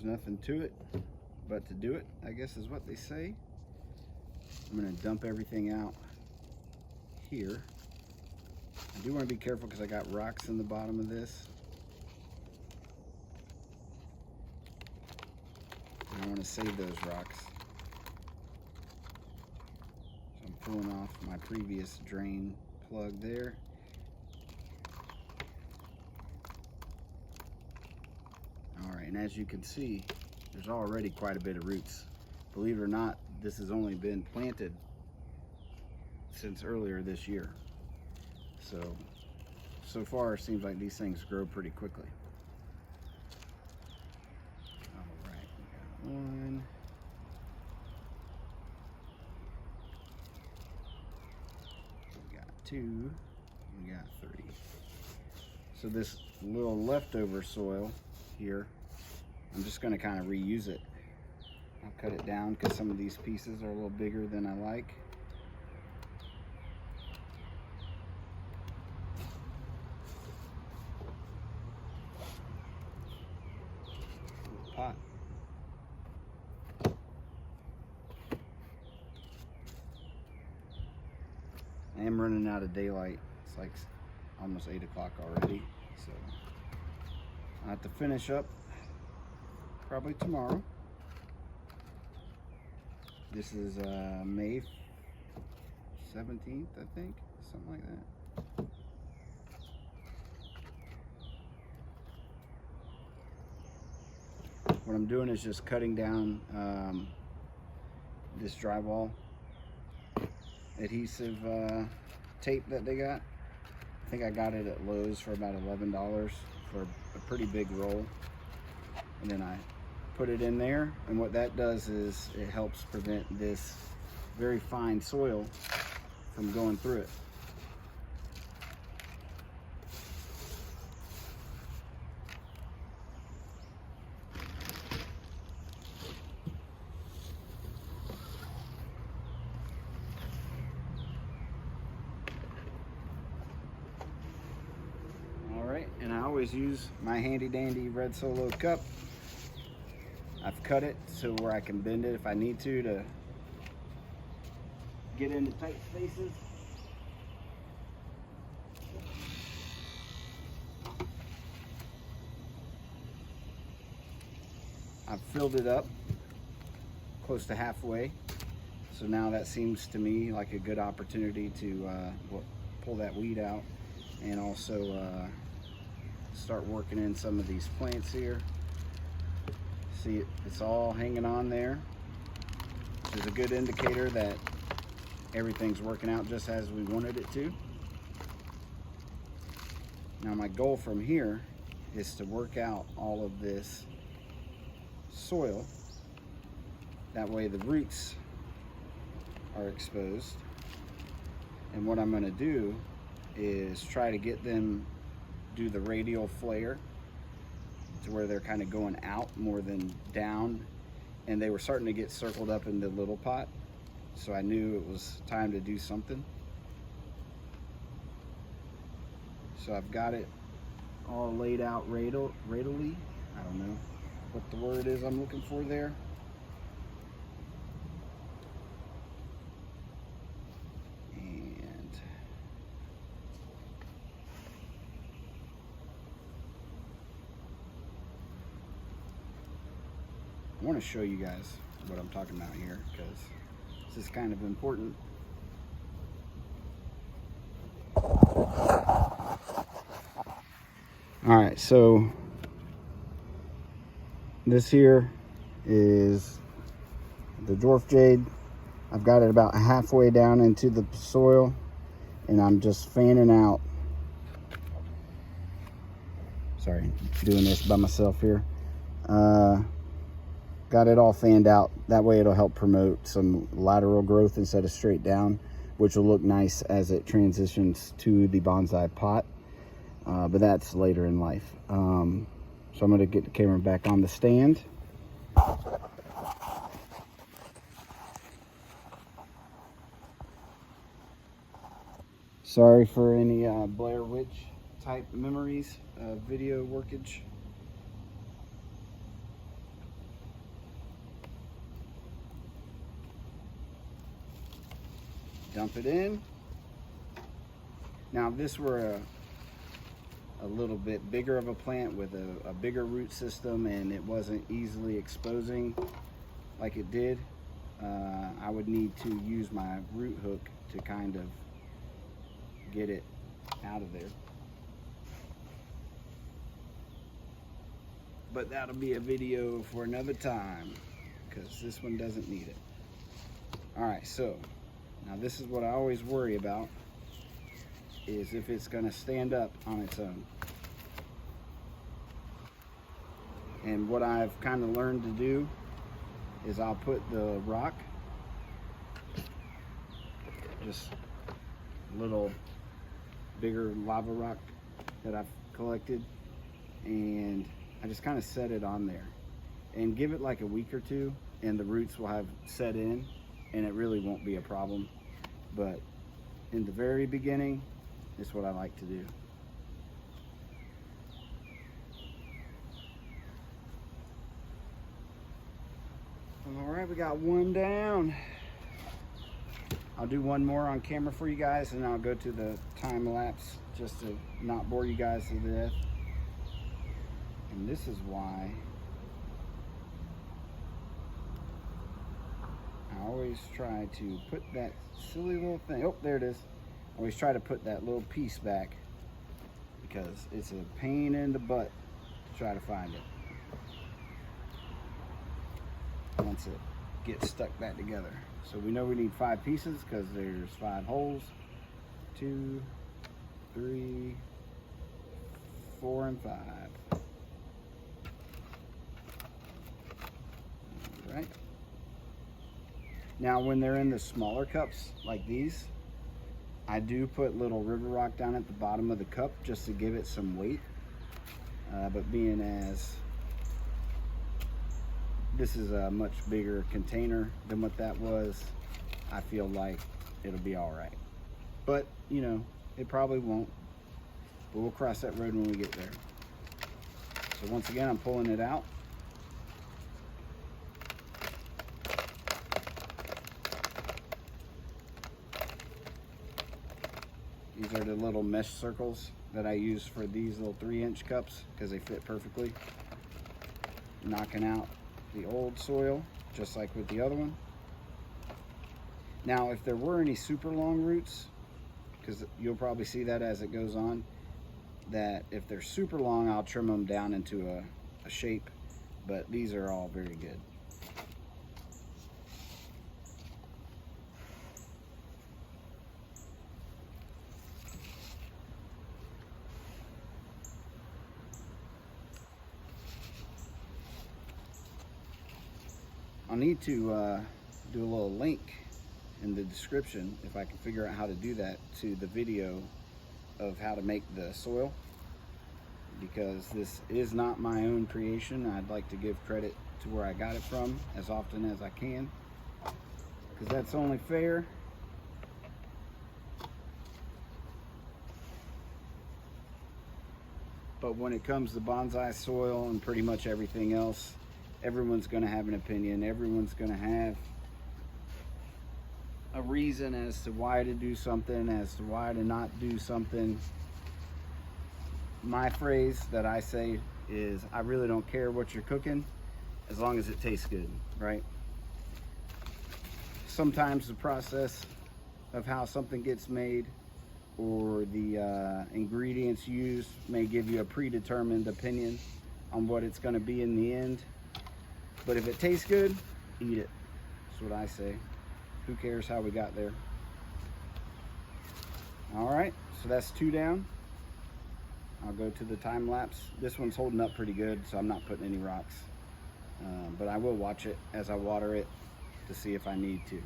There's nothing to it but to do it, I guess is what they say. I'm going to dump everything out here. I do want to be careful because I got rocks in the bottom of this. And I want to save those rocks. So I'm pulling off my previous drain plug there. Alright, and as you can see, there's already quite a bit of roots. Believe it or not, this has only been planted since earlier this year. So far it seems like these things grow pretty quickly. Alright, we got one. We got two. We got three. So this little leftover soil here, I'm just going to kind of reuse it. I'll cut it down because some of these pieces are a little bigger than I like. Pot. I am running out of daylight. It's like almost 8 o'clock already, so I have to finish up probably tomorrow. This is May 17th, I think, something like that. What I'm doing is just cutting down this drywall adhesive tape that they got. I think I got it at Lowe's for about $11 for a pretty big roll. And then I put it in there, and what that does is it helps prevent this very fine soil from going through it. Alright, and I always use my handy dandy red Solo cup. I've cut it so where I can bend it if I need to get into tight spaces. I've filled it up close to halfway, so now that seems to me like a good opportunity to pull that weed out and also start working in some of these plants here. See, it's all hanging on there, which is a good indicator that everything's working out just as we wanted it to. Now my goal from here is to work out all of this soil. That way the roots are exposed. And what I'm going to do is try to get them do the radial flare to where they're kind of going out more than down, and they were starting to get circled up in the little pot, so I knew it was time to do something. So I've got it all laid out radially. I don't know what the word is I'm looking for there. I want to show you guys what I'm talking about here because this is kind of important. Alright, so this here is the dwarf jade. I've got it about halfway down into the soil, and I'm just fanning out. Sorry, doing this by myself here. Got it all fanned out. That way it'll help promote some lateral growth instead of straight down, which will look nice as it transitions to the bonsai pot. But that's later in life. So I'm going to get the camera back on the stand. Sorry for any Blair Witch type memories of video workage. dump it in. Now if this were a little bit bigger of a plant with a bigger root system and it wasn't easily exposing like it did, I would need to use my root hook to kind of get it out of there. But that'll be a video for another time because this one doesn't need it. Alright, so now this is what I always worry about, is if it's going to stand up on its own. And what I've kind of learned to do is I'll put the rock, just a little bigger lava rock that I've collected, and I just kind of set it on there and give it like a week or two and the roots will have set in and it really won't be a problem. But in the very beginning, it's what I like to do. All right, we got one down. I'll do one more on camera for you guys and I'll go to the time lapse just to not bore you guys to death. And this is why I always try to put that silly little thing, oh, there it is. I always try to put that little piece back because it's a pain in the butt to try to find it once it gets stuck back together. So we know we need 5 pieces because there's 5 holes. 2, 3, 4, and 5. All right. Now when they're in the smaller cups like these, I do put little river rock down at the bottom of the cup just to give it some weight. But being as this is a much bigger container than what that was, I feel like it'll be all right. But, you know, it probably won't. But we'll cross that road when we get there. So once again, I'm pulling it out. These are the little mesh circles that I use for these little 3-inch cups because they fit perfectly. Knocking out the old soil, just like with the other one. Now, if there were any super long roots, because you'll probably see that as it goes on, that if they're super long, I'll trim them down into a shape, but these are all very good. I'll need to do a little link in the description, if I can figure out how to do that, to the video of how to make the soil, because this is not my own creation. I'd like to give credit to where I got it from as often as I can, because that's only fair. But when it comes to bonsai soil and pretty much everything else, everyone's going to have an opinion. Everyone's going to have a reason as to why to do something, as to why to not do something. My phrase that I say is, I really don't care what you're cooking as long as it tastes good, right? Sometimes the process of how something gets made or the ingredients used may give you a predetermined opinion on what it's going to be in the end. But if it tastes good, eat it. That's what I say. Who cares how we got there? All right, so that's 2 down. I'll go to the time lapse. This one's holding up pretty good, so I'm not putting any rocks. But I will watch it as I water it to see if I need to.